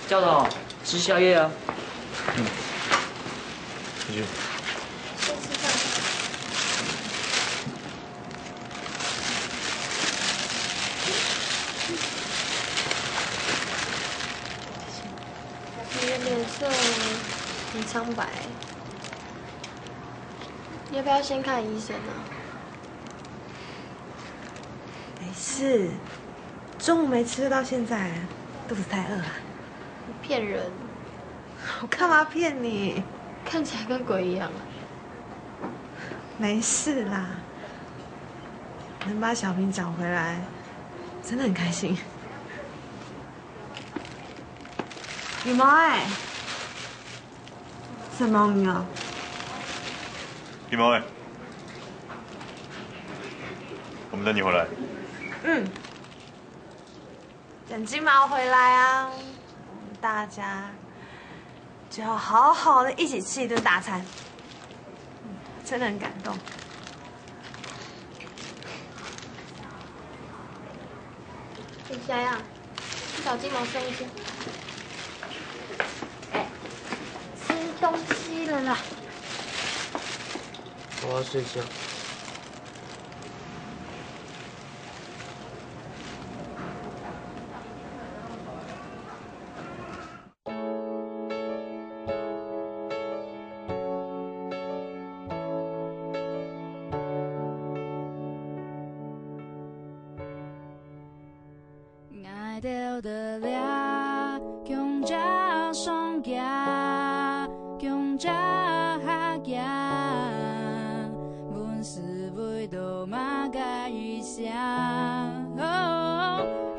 叫的哦，吃宵夜啊。嗯，继续。先吃饭。你的脸色很苍白，你要不要先看医生啊？没事，中午没吃到现在，肚子太饿了。你骗人，我干嘛骗你？看起来跟鬼一样啊。没事啦，能把小平找回来，真的很开心。羽毛哎，什么名啊？羽毛哎，我们等你回来。嗯，等金毛回来啊，我们大家就要好好的一起吃一顿大餐。真的很感动。你谁啊？去找金毛送一些。哎，吃东西了啦。我要睡觉。爱到得了，强者双脚，强者下行，阮是袂倒嘛甲余声，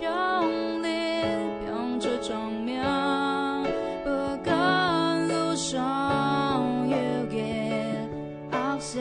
用力拼出壮命，不管路上有个后下。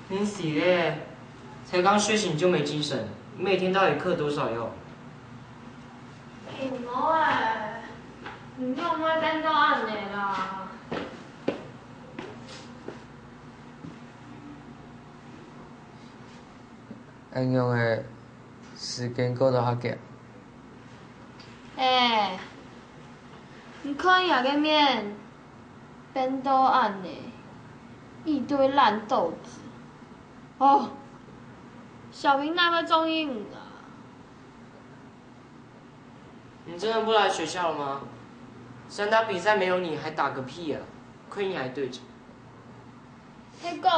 你死嘞！才刚睡醒就没精神，你每天到底嗑多少药？羽毛哎，你又莫等到暗的啦。安用的时间过得较急。哎，你看夜个面变倒暗的，一堆烂豆子。哦，小平那个中英啊。你真的不来学校了吗？散打比赛没有你还打个屁啊！亏你还对着。黑讲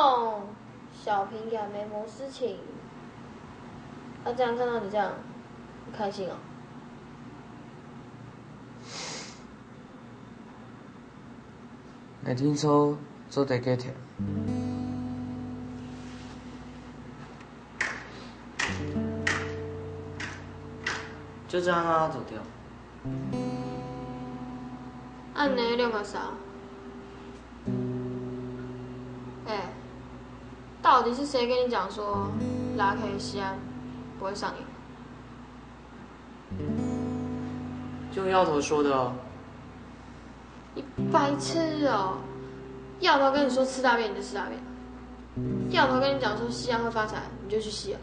小平也没谋事情，他这样看到你这样，不开心哦。来听说做得给听。就这样让他走掉。按呢六个啥？哎，到底是谁跟你讲说拉 K 西安不会上瘾？就药头说的哦。你白痴哦！药头跟你说吃大便你就吃大便，药头跟你讲说吸药会发财你就去吸啊。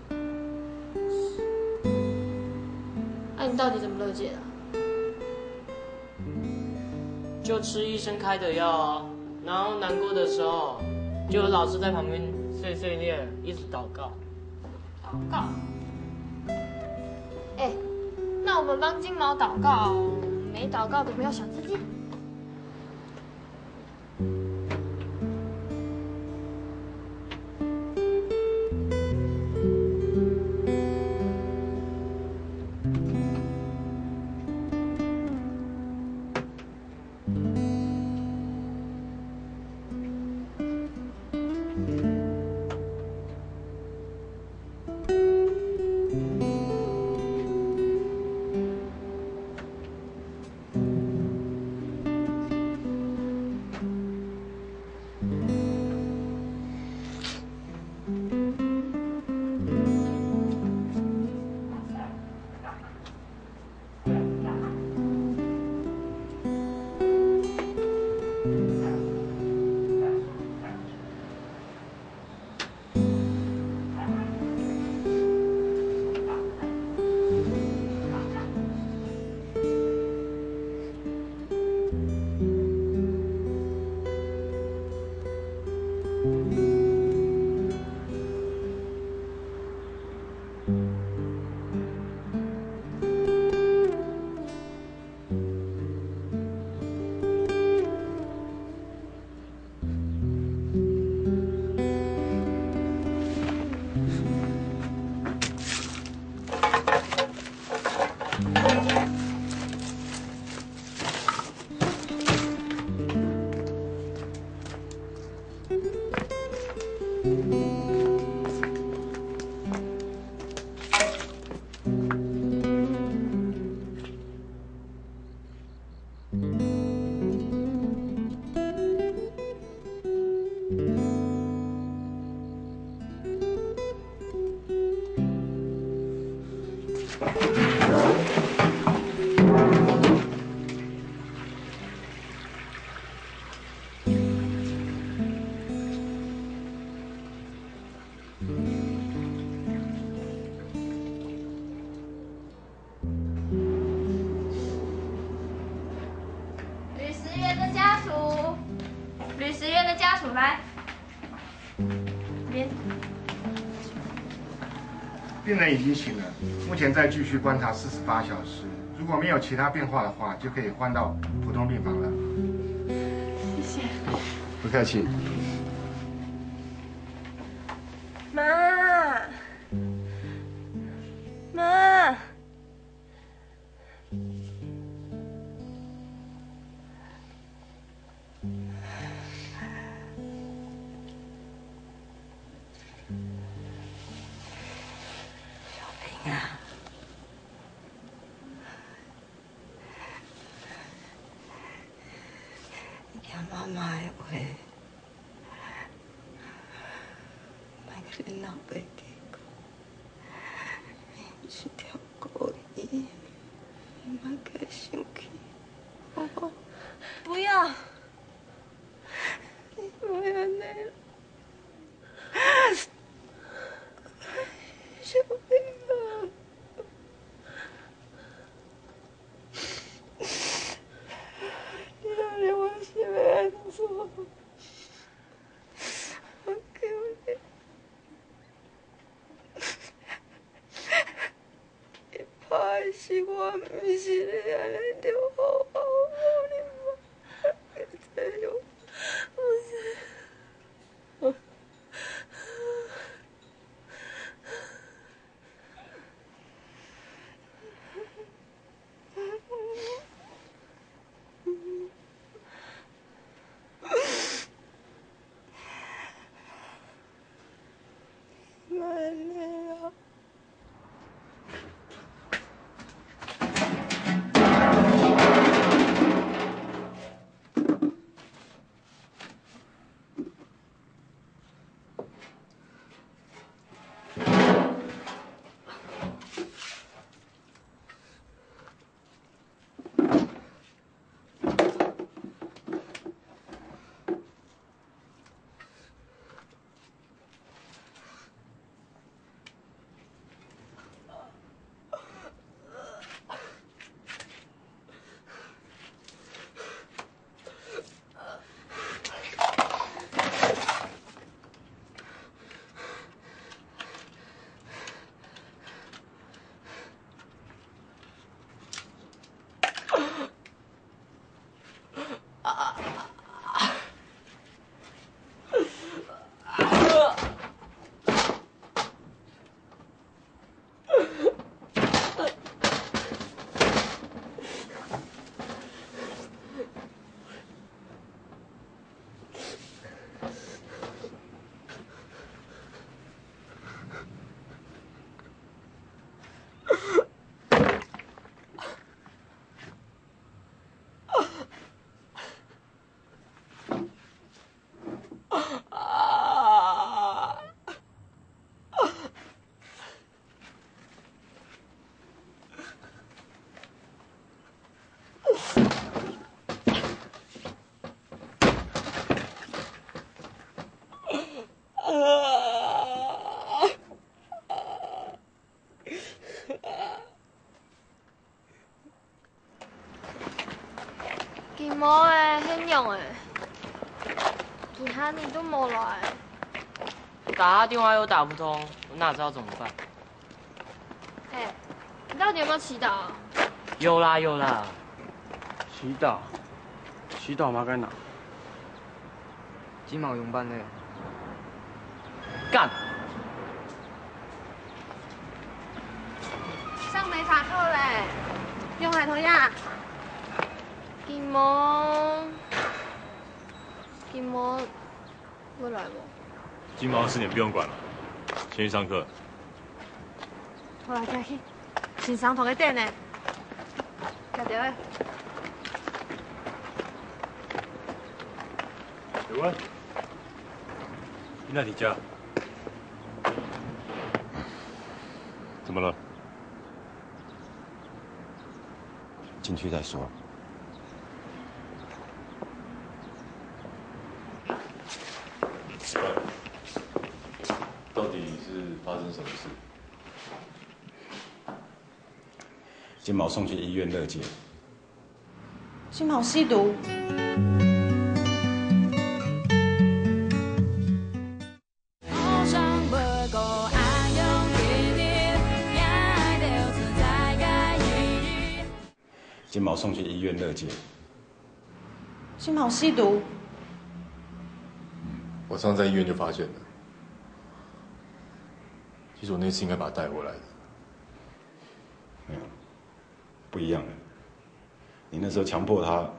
哎、你到底怎么乐界的、就吃医生开的药啊，然后难过的时候，就有老师在旁边碎碎念，一直祷告。祷告。哎、那我们帮金毛祷告，没祷告的不要想自己。吕石原的家属，吕石原的家属来，这边。病人已经醒了，目前再继续观察48小时，如果没有其他变化的话，就可以换到普通病房了。谢谢。不客气。妈，妈，小平啊，你听妈妈的话，别跟你老爸计较，你是条故意，你别给生气，好不好？不要，你不要安尼了，小平啊。你到底我是要安怎？我求你，你怕的是我，不是你安尼就好好你妈，这样不是。妈累啊！讲诶？其他你都没来。打他电话又打不通，我哪知道怎么办？哎，你到底有没有祈祷？有啦有啦，祈祷，祈祷嘛该哪？金毛勇班的。干！上没法课嘞，用海头呀。金毛会来不？金毛4点不用管了，先去上课。好来，再去，先上同个店呢。加油！有啊，你那你家怎么了？进去再说。到底是发生什么事？金毛送去医院乐界。金毛吸毒。金毛送去医院乐界。金毛吸毒。我上次在医院就发现了。其实我那次应该把他带回来的。没有，不一样了。你那时候强迫他，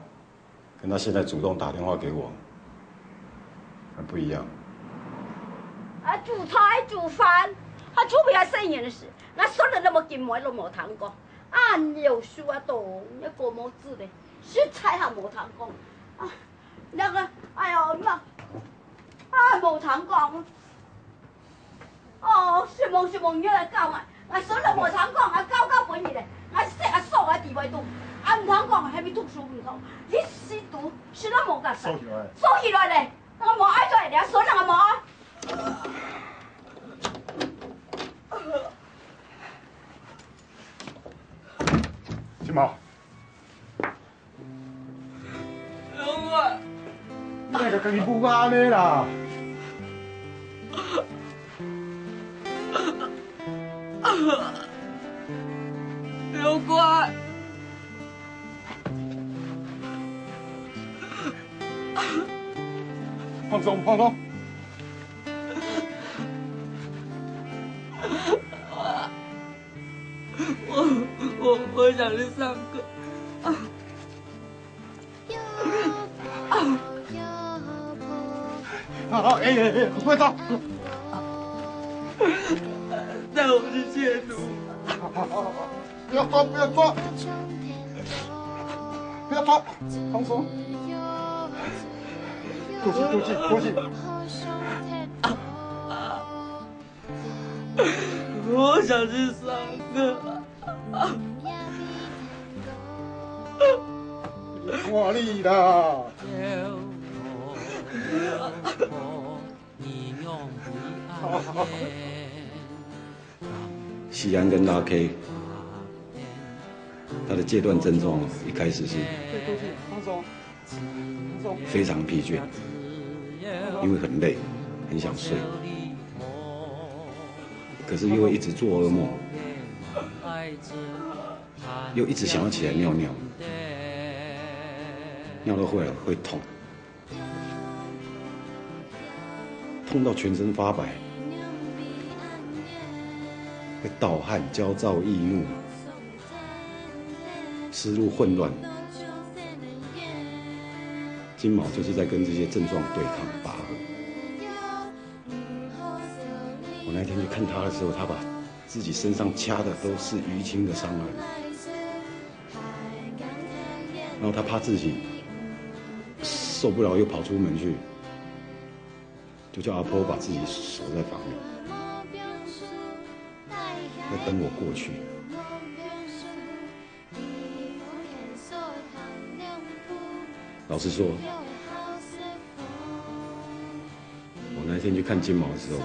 跟他现在主动打电话给我，很不一样。啊，煮菜煮饭，他出不来1年的事，那所有那么金梅都冇谈过。按有书啊，懂一个冇字的，食材还冇谈过啊，那个哎呦妈，啊冇谈过。哦，是梦要来教我，我所有冇谈过，我教本地的，我食啊素啊地位度，啊唔通讲还没读书唔通，你吸毒是那冇噶收起来嘞，我冇爱做人，所以我冇爱。金毛，龙啊！你个家己不安尼啦。刘官，放松放松。我想去上课。好，哎，快走！带我去戒毒。好，不要抓，不要抓，不要抓，放松，呼吸。我想去上课。看你啦！西安跟拉 K， 他的戒断症状一开始是非常疲倦，因为很累，很想睡，可是又会一直做噩梦，又一直想要起来尿尿，尿到会痛，痛到全身发白，会盗汗、焦躁、易怒、思路混乱。金毛就是在跟这些症状对抗拔河。我那天去看他的时候，他把自己身上掐的都是淤青的伤痕，然后他怕自己受不了，又跑出门去，就叫阿婆把自己锁在房里，在等我过去。老实说，我那天去看金毛的时候，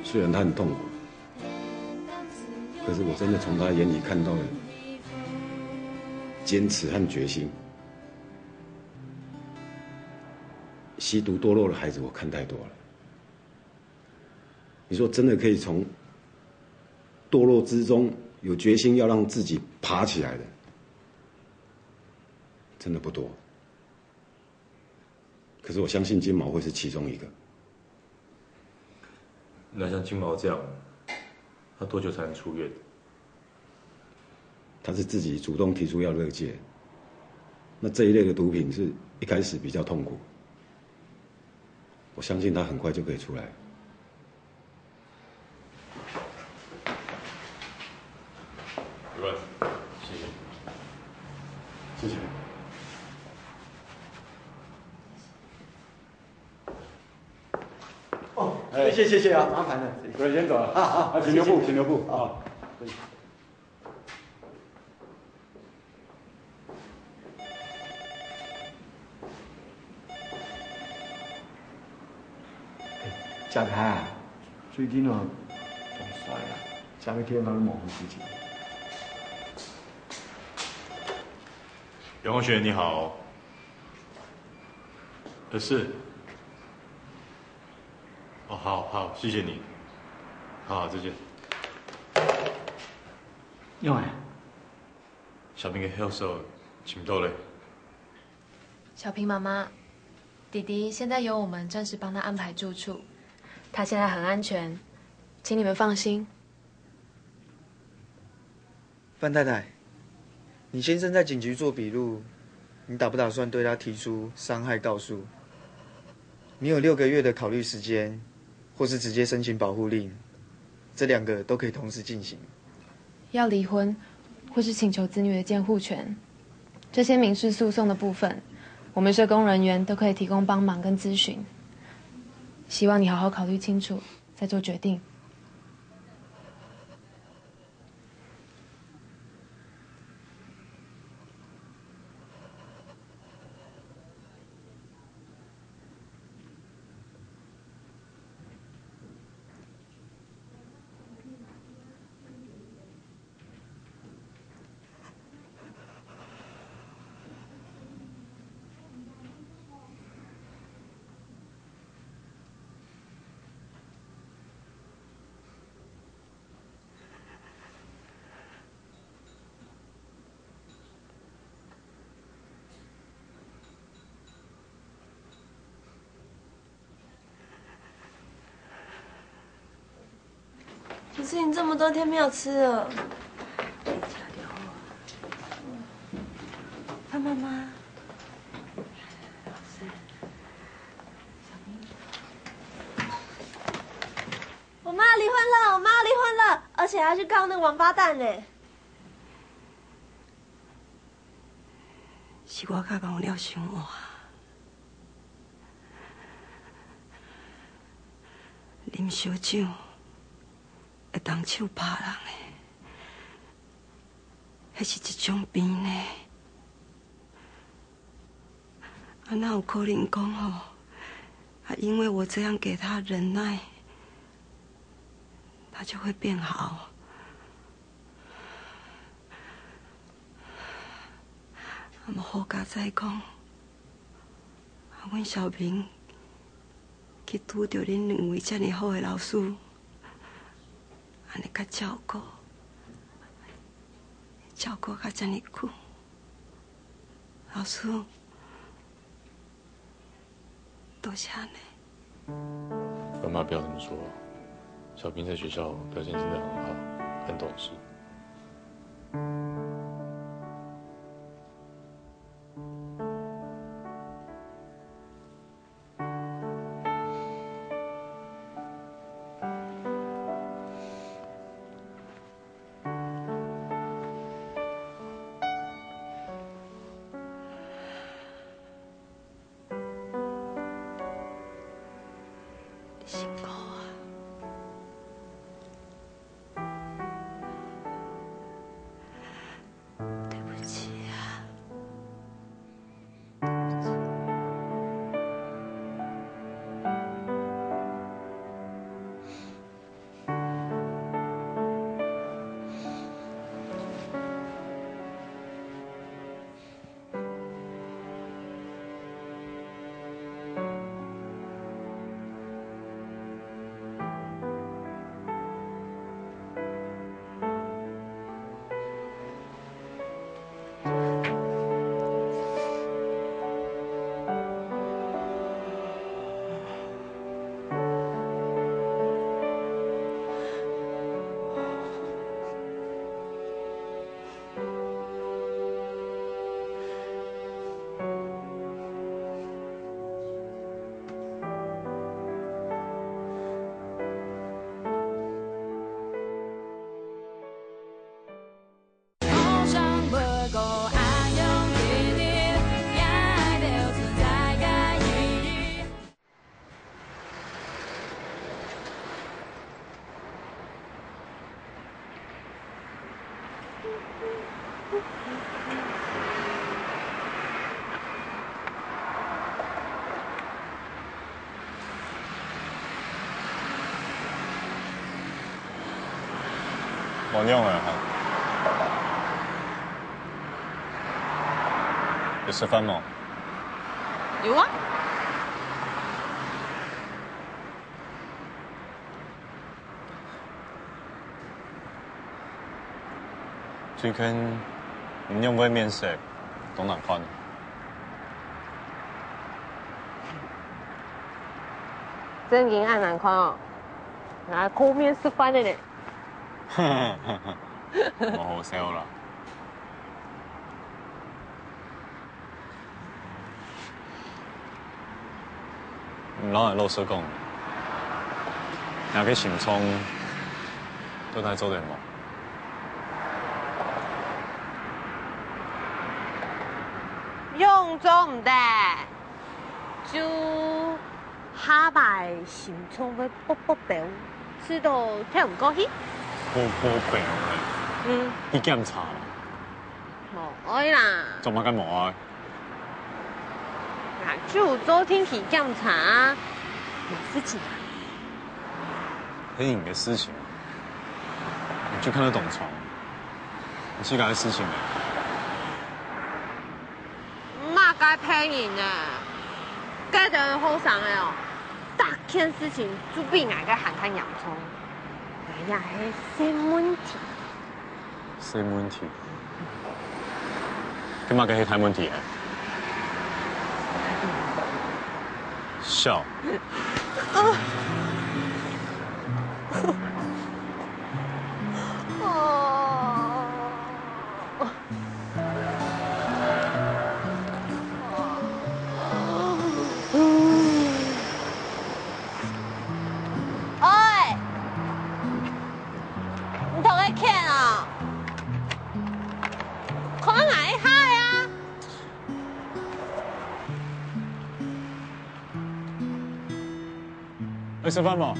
虽然他很痛苦，可是我真的从他眼里看到了坚持和决心。吸毒堕落的孩子我看太多了。你说真的可以从堕落之中有决心要让自己爬起来的，真的不多。可是我相信金毛会是其中一个。那像金毛这样，他多久才能出院？他是自己主动提出要勒戒。那这一类的毒品是一开始比较痛苦，我相信他很快就可以出来。主任，谢谢。谢谢。哦，谢谢啊，麻烦了，主任先走了啊，请留步，请留步啊。贾凯啊，最近哦，很帅啊，下个天他都模糊自己。袁同学你好。是。哦，好，谢谢你。好，再见。用哎。小平嘅休息请到嘞。小平妈妈，弟弟现在由我们暂时帮他安排住处，他现在很安全，请你们放心。范太太，你先生在警局做笔录，你打不打算对他提出伤害告诉？你有6个月的考虑时间，或是直接申请保护令，这2个都可以同时进行。要离婚，或是请求子女的监护权，这些民事诉讼的部分，我们社工人员都可以提供帮忙跟咨询。希望你好好考虑清楚，再做决定。可是你这么多天没有吃了。潘妈妈，我妈离婚了，我妈离婚了，而且还去告那个王八蛋呢。是我较讲了伤晚，啉烧酒会当手拍人的，迄是一种病呢。哪有可能讲吼？因为我这样给他忍耐，他就会变好。好佳再讲，阮小平去拄到恁2位这么好的老师，安尼甲照顾甲这么久，老师，多谢你。爸妈不要这么说，小平在学校表现真的很好，很懂事。辛苦啊！对不起啊！冇用啊！有吃饭吗？有啊。最近唔用位面色，懂哪款？真经按难看哦，拿抠面吃饭的呢。冇好笑啦。唔老人老实讲，那个心冲都在做点么？用中的，就下摆心冲的卜卜表，吃到听唔过去。卜卜表咧，去检查啦。冇爱啦。做乜咁冇爱？嗱，就做天体检查，冇事情啊。是你的事情，你就看得懂床，你是该的事情呢？嘛该骗人啊！该的好上的哦，大件事情就比俺个喊看洋葱，哎呀，是新问题。新问题？干嘛个是大问题？笑。哎，你同佢傾啊？可能係嗨啊！你吃饭吗？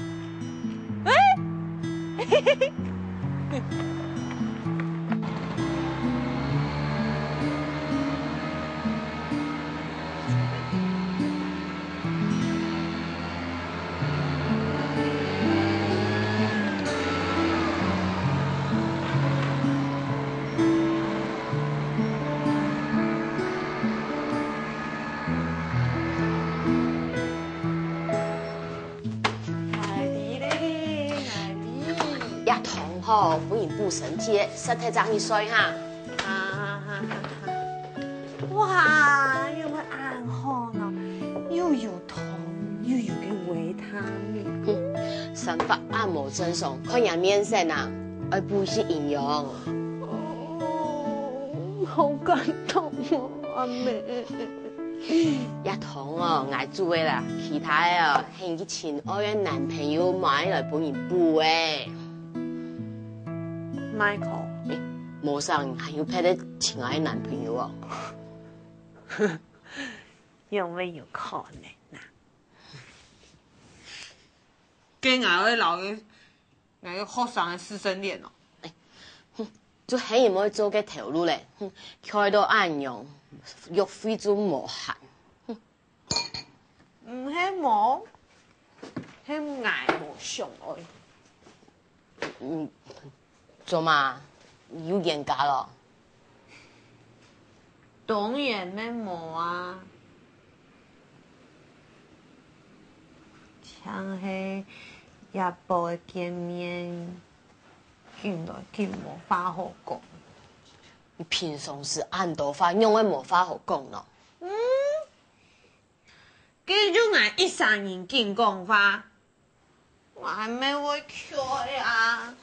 呀，同吼，本人补身体，身体长一岁哈。哇，因为暗号呢，又有糖，又有个维他命。生发按摩诊所，看人面色啊，而不是营养。好感動哦，阿妹。一堂哦，捱做嘅啦，其他嘅哦，係以前我嘅男朋友買來本人補嘅。Michael，冇生還要配得親愛的男朋友哦。有沒有可能啊？跟俺個老嘅，俺個學生嘅師生戀哦。就係唔可以做嘅條路咧，開到暗用，欲飛就無限。唔係冇，係捱無上愛。做嘛？要嚴格咯。當然咩冇啊，像係一步嘅見面，見來見無話好講。你平常時按到法用嘅無法好講咯。跟住俺一三年見講法，我還沒會開啊。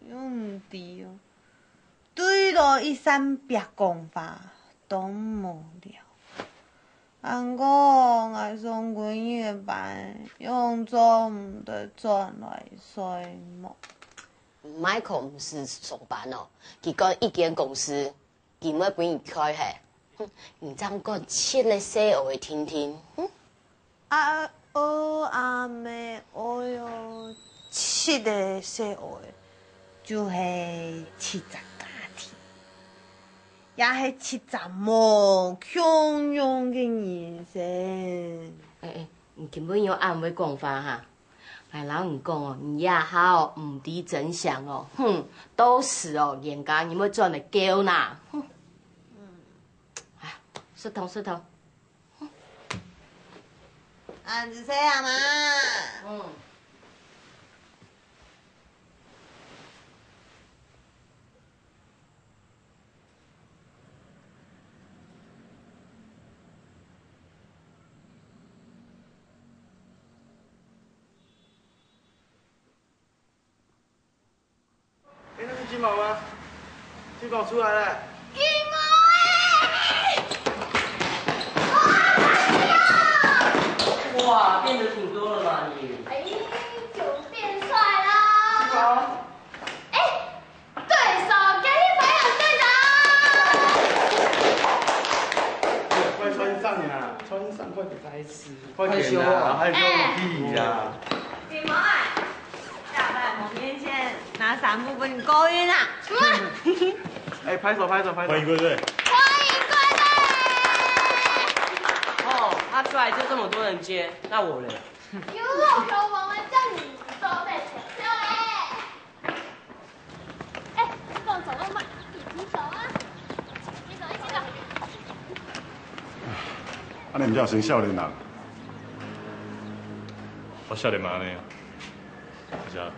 唔對哦，對到一三別講法都無聊。俺講我上個月班用做唔得轉來睡夢。Michael 唔是上班哦，佢講一間公司，佢冇俾人開係。你這樣講，切你細我會聽聽。阿妹，我有切的細我。就係切雜家庭，也是70无汹涌的人生。你根本有暗尾讲法哈。哎，老人讲哦，你呀好唔知真相哦，哼，都是哦，人家你们赚的够呐，哼。哎，石头。啊，是谁啊妈？那是金毛吗？金毛出来了。金毛哇，变得挺多了嘛你。就变帅啦！金毛。对手给你培养队长。快穿上啊！穿上，快点开始。快点啊！害羞屁呀！金毛啊，要在我面前拿3部分勾引啊！拍手！欢迎归队。哦，他出来就这么多人接，那我嘞？有老头王们叫你都在抢救动手那么慢，一起走啊！一起走。你唔才生少年人。我少年嘛呢？是啊。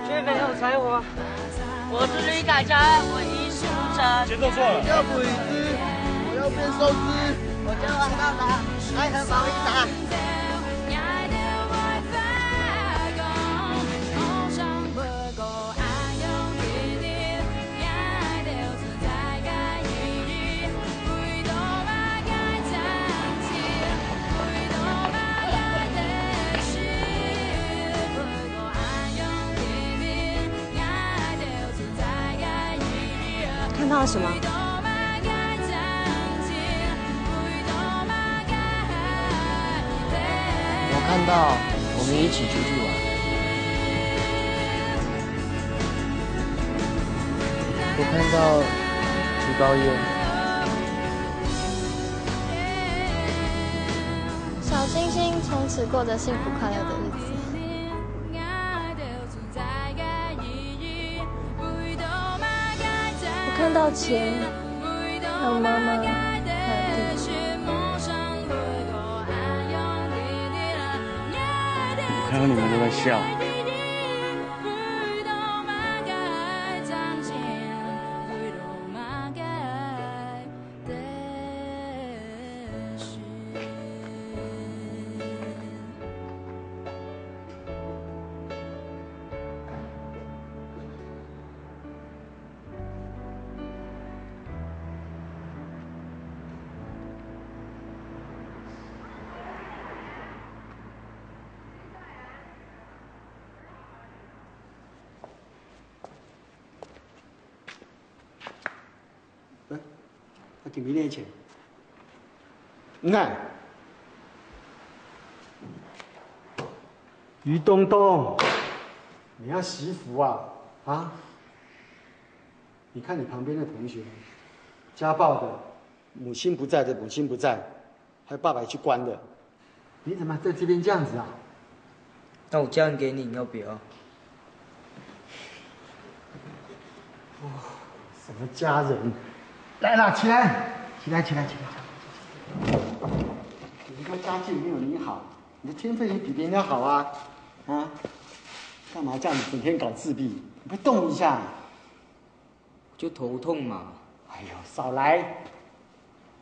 却没有才华。我是李凯成，我一事无成。节奏错了。我要鬼子，我要变寿司，我叫王道长，爱和毛一打。看到了什么？我看到我们一起出去玩。我看到举包烟。小星星从此过着幸福快乐的日子。我看到钱，还有妈妈，还有弟弟。我看到你们都在笑。他给没点钱。你看，于东东，你要惜福啊！啊！你看你旁边的同学，家暴的，母亲不在的母亲不在，还有爸爸去关的，你怎么在这边这样子啊？那我嫁给你，你要不要？哦，什么家人？来了，起来，起来！你看家境没有你好，你的天分也比别人好啊！啊，干嘛这样子整天搞自闭？你不动一下？就头痛嘛。哎呦，少来！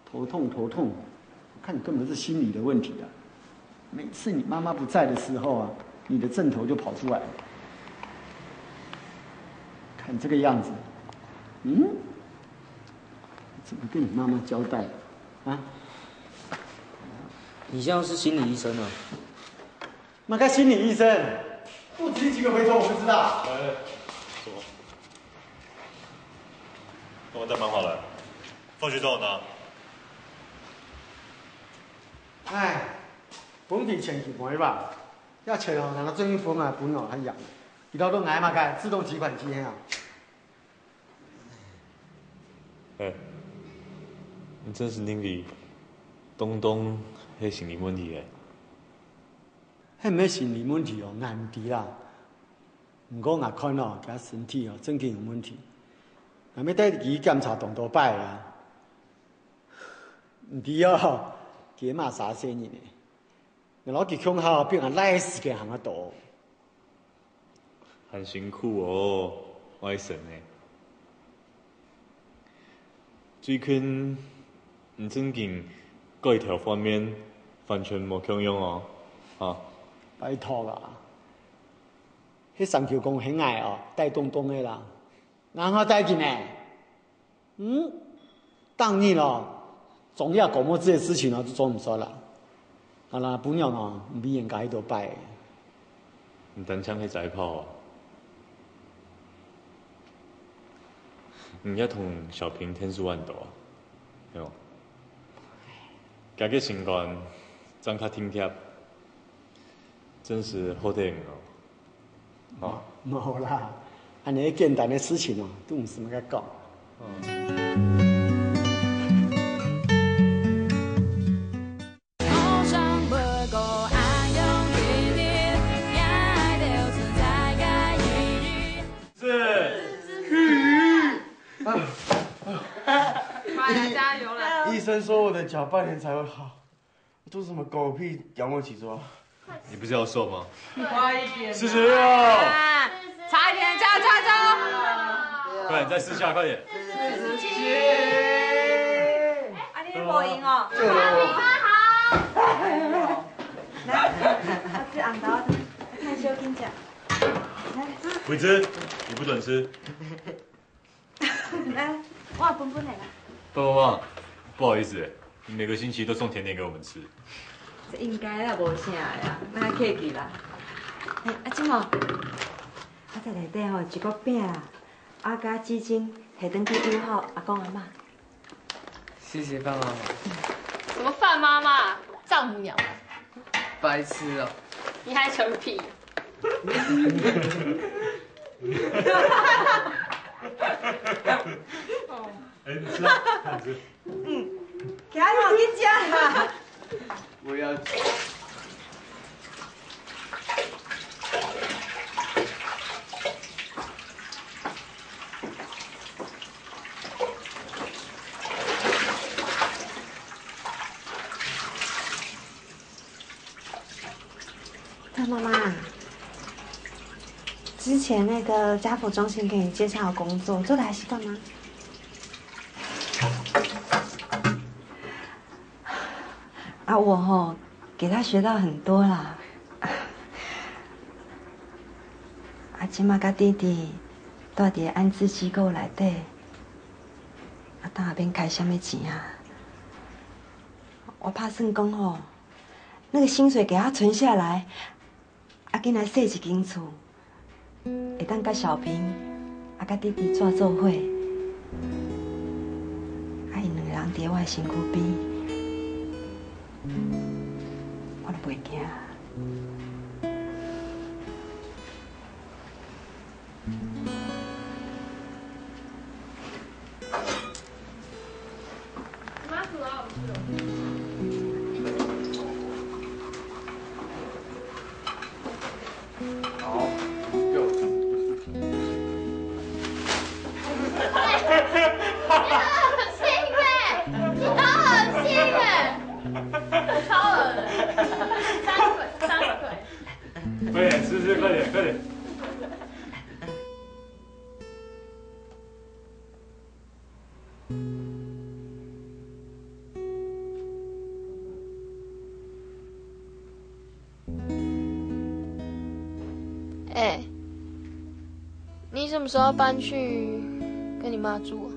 头痛！我看你根本是心理的问题啊！每次你妈妈不在的时候啊，你的症头就跑出来了。看这个样子，怎么跟你妈妈交代啊？你像是心理医生啊？那个心理医生，不止几个回头，我不知道。什么？帮我带漫画来，放学找我拿。哎，本地前期没吧？要切哦，人家最近分啊本哦很痒，伊头都挨嘛个自动提款机啊。你真是认为东东迄心理问题诶？迄唔係心理問題哦，硬唔啲啦。唔過眼看哦，佢身體哦真經有問題，係咪帶佢檢查動多擺啊？唔啲哦，佢嘛啥聲呢？我攞佢胸口變成拉屎嘅行得多。很辛苦哦，我的神诶。最近唔正經嗰一條方面完全冇強用哦，啊！拜託啦，迄三橋公很愛哦，帶東東的啦，然後帶進來，當你咯，總要搞麼這些事情咯，就做唔說啦。啊啦，本人哦，唔必應該喺度拜。唔單槍去仔炮啊！唔一同小平天書萬道啊，係冇？家己情願裝較體貼。真是好得很哦！冇啦，安尼簡單的事情哦，都唔是咁講。加油了！医生说我的脚半年才会好，都是什么狗屁仰卧起坐？你不是要瘦吗？快一点46，差一点，加！快点，再4下，快点。啊，你无赢哦。来，啊，这红豆，看小紧吃。伟芝，你不准吃。来，我分分的啦。爸，不好意思，你每个星期都送甜点给我们吃。这应该啦，无啥呀，那客气啦。阿金哦，我在内底吼一个饼啦，啊加鸡精，摕转去丢好阿公阿妈。谢谢范妈妈。什么范妈妈？丈母娘？白痴哦！你还成屁？哎，你吃啊，看吃。给阿妈去吃啦。我要。范妈妈，之前那个家福中心给你介绍的工作，做的还习惯吗？啊，我吼给他学到很多啦。啊，今嘛甲弟弟住伫安置机构内底，啊，当下边开什么钱啊？我怕算讲吼，那个薪水给他存下来，啊，紧来设一间厝，会当甲小平啊甲弟弟做伙，啊，因两个人伫我的身躯边。我都袂惊。妈煮的好吃哦。好，又成。恶心哎！你好恶心哎！超恶的，三腿。快点吃，快点。你什么时候搬去跟你妈住啊？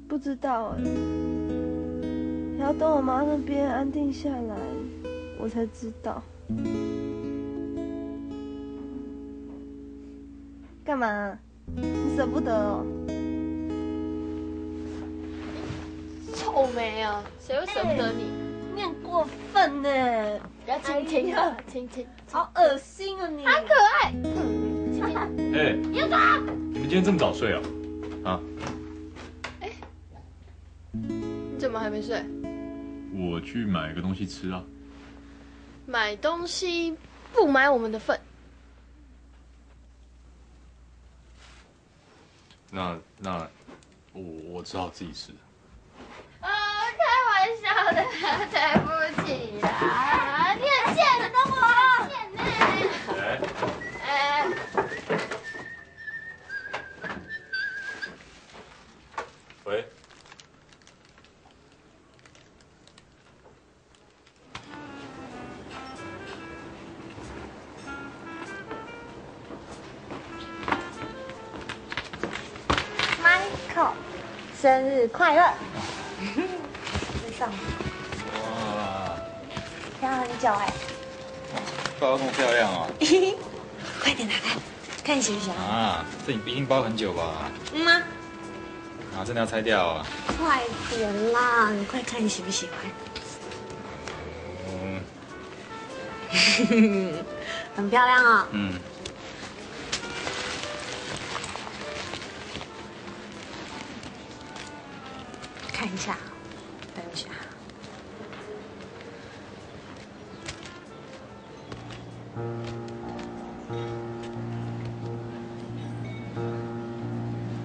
不知道哎，要等我妈那边安定下来，我才知道。干嘛？你舍不得哦？臭美啊，谁会舍不得你？你很过分呢！不要亲亲啊，亲亲，好恶心啊你！很可爱。亲亲。哎，又走。你们今天这么早睡哦？啊？你怎么还没睡？我去买个东西吃啊。买东西不买我们的份。那我只好自己吃。开玩笑的，对不起啦，你很贱的我，贱呢。喂。Michael， 生日快乐！上。哇，漂亮很久哎。包这么漂亮哦！快点拿来，看你喜不喜欢。啊，这你一定包很久吧？吗？啊，真的要拆掉啊？快点啦，你快看你喜不喜欢。很漂亮哦。看一下，等一下。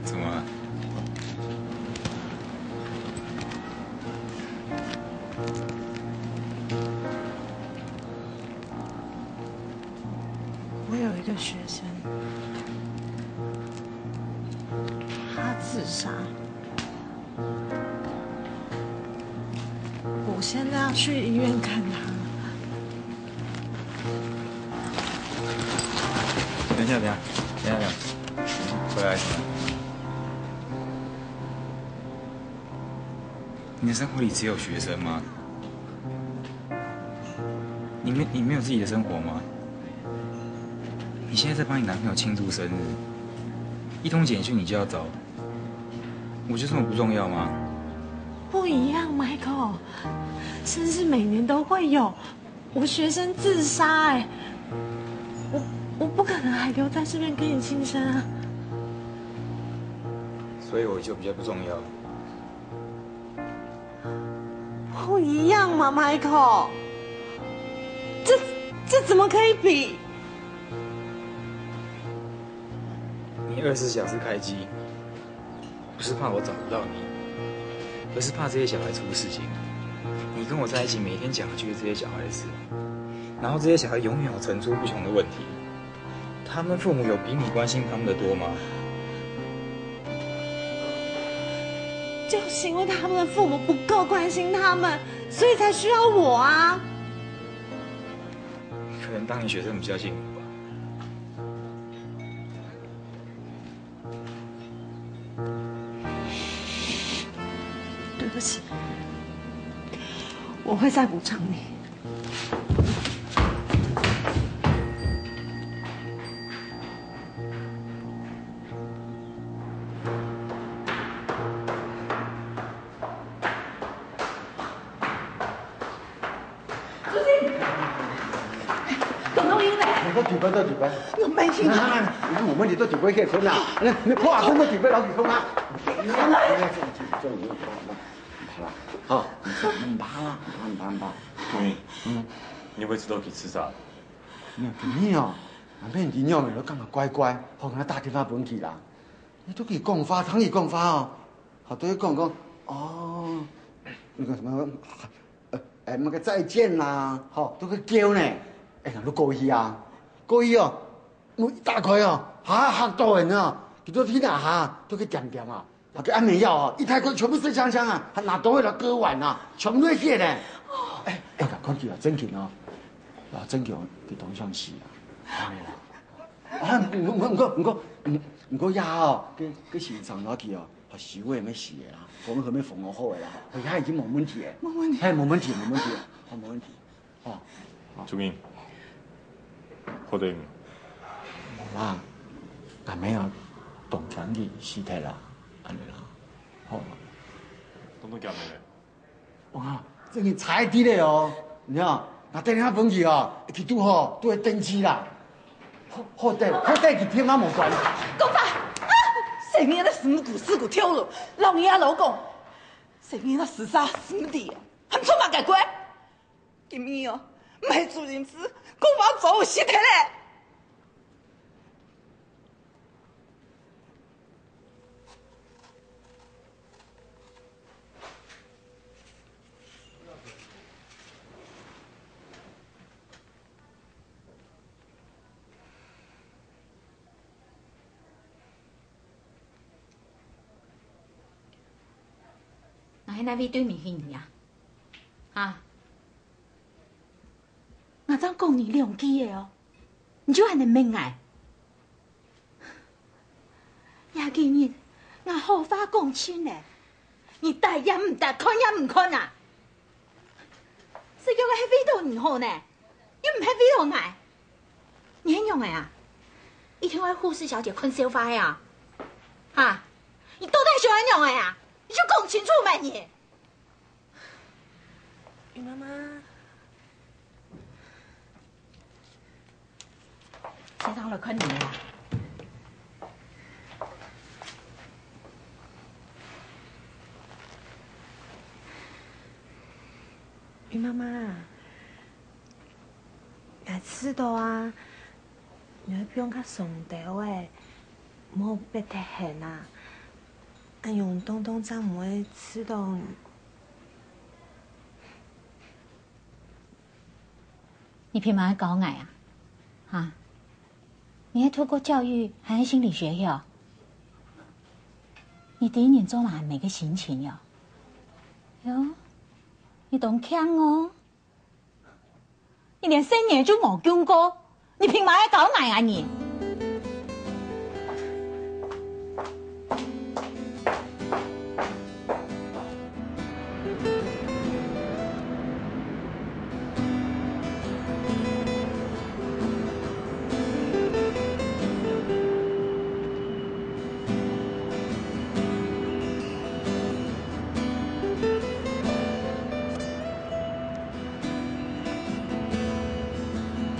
怎么了？我有一个学生，他自杀。我现在要去医院看他。等一下，回来。你的生活里只有学生吗？你没有自己的生活吗？你现在在帮你男朋友庆祝生日，一通简讯你就要走，我就这么不重要吗？不一样 ，Michael， 生日每年都会有，我学生自杀哎，我不可能还留在这边跟你庆生啊。所以我就比较不重要。不一样嘛 ，Michael， 这怎么可以比？你24小时开机，不是怕我找不到你，而是怕这些小孩出事情。你跟我在一起，每天讲的就是这些小孩的事，然后这些小孩永远有层出不穷的问题。他们父母有比你关心他们的多吗？就是因为他们的父母不够关心他们，所以才需要我啊。可能当你学生比较幸福吧。对不起，我会再补偿你。到底呗，我没听到。我们你到底会给分啊？你破空到底会老几空啊？好，很怕啦，很怕。你会知道去吃啥？你哦，那边你鸟咪都讲个乖乖，好跟他打电话本去啦。你都可以讲法，常以讲法哦，好都要讲哦，那个什么，那个再见啦，好都去叫呢。哎，你过去啊？过去哦，我一打开哦，吓到人啊！佢都天啊吓，都去点点啊，那个安眠药啊，一开开全部水枪枪啊，还拿刀来割腕啊，全部都血呢。哎，看起来真紧哦，啊，真紧，你同向死啊！唔过呀吼，佮先上落去哦，学收的要死的啦，缝合要缝好好的啦，遐已经冇问题的，冇问题，嘿，冇问题，冇问题，好冇问题，哦。朱明，好得唔？啦，但没有动转去尸体啦，安尼啦，好。东东夹咩咧？哇，这个菜滴嘞哦，你看，那等下问去哦，去拄好都会登机啦。好歹去听俺无关。公爸，谁命那死骨跳了，老爷老公，谁命那死杀死的，还出马改鬼？今日哦，没主人子，公爸走尸体嘞。那位对面迄年啊，我怎讲你良机的哦，你就还能明爱。呀，今日我好话讲清嘞，你答也唔答，看也唔看啊！是叫我迄味道唔好呢，又唔迄味道爱，你很用的啊！一天为护士小姐困沙发呀，啊！你到底想怎样的呀？你就讲清楚嘛你！雨妈妈，先生来看你啦。雨妈妈，爱吃的啊，你不用较上调诶，莫别太狠啊。俺用东东在唔会吃到。你凭嘛搞矮啊？啊？你还透过教育，还是心理学哟？你第一年做嘛每个心情哟？哟，你懂强哦？你连3年就冇经过，你凭嘛搞矮啊你？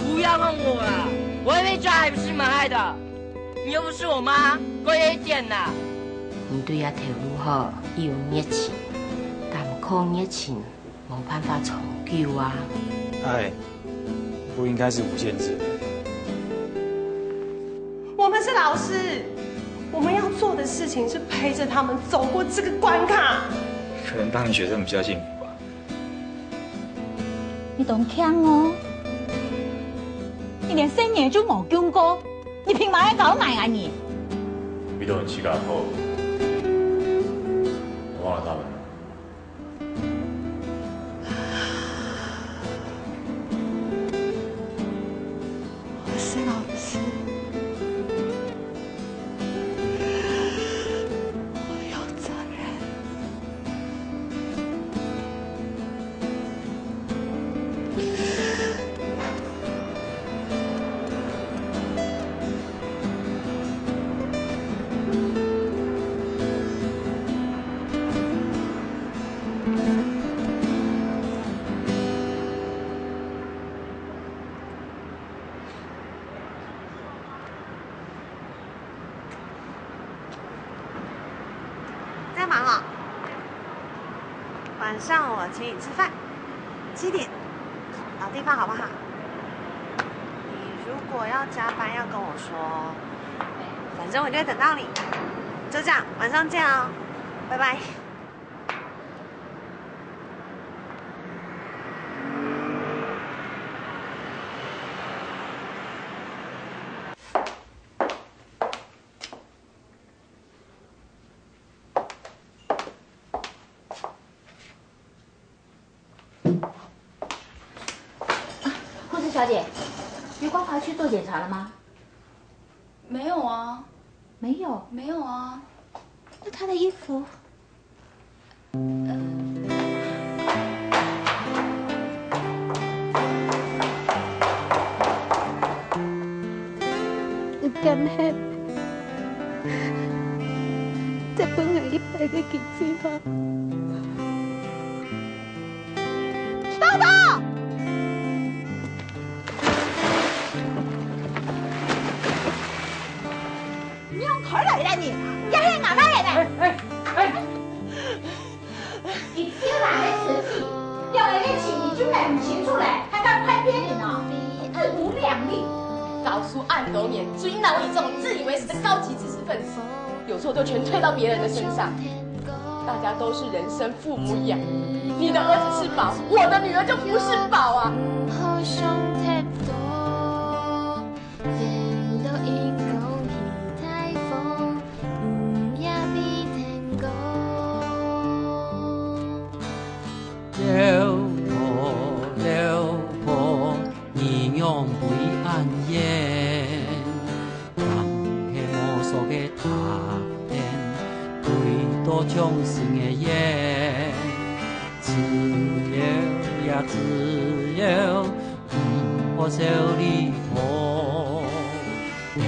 不要碰我啊！我会被抓还不是你们害的，你又不是我妈，乖一点呐！你对阿条路好，伊有热情，但靠热情没办法长久啊。爱不应该是无限制的。我们是老师，我们要做的事情是陪着他们走过这个关卡。可能当你学生比较幸福吧。你懂强哦？你连3年就冇经过，你凭嘛搞矮啊你？比都很气嘎后，我忘了他们。我是老师，我有责任。在忙哦。晚上我请你吃饭，7点，找地方好不好？你如果要加班，要跟我说，反正我就会等到你。就这样，晚上见哦，拜拜。护士小姐，余光华去做检查了吗？没有啊，没有，没有啊。那他的衣服？你干黑，这本来一百个记住吗？豆豆，你用口来啦你，要黑哪来的？你小人的事情，要人家请你就来不清楚嘞，还敢拍别人哦，自无量力。搞出暗斗脸，追拿我这种自以为是的高级知识分子，有错就全推到别人的身上。大家都是人生父母养，你的儿子是宝，我的女儿就不是宝啊！了婆，你用为暗夜，当迄魔术的塔片，对多伤心的眼，只有呀只有，不可少你婆，连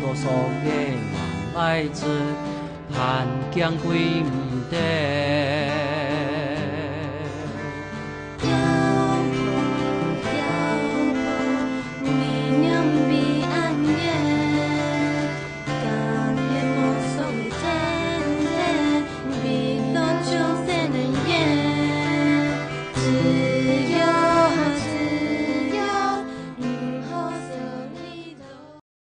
多少个人来做，汉江归唔得。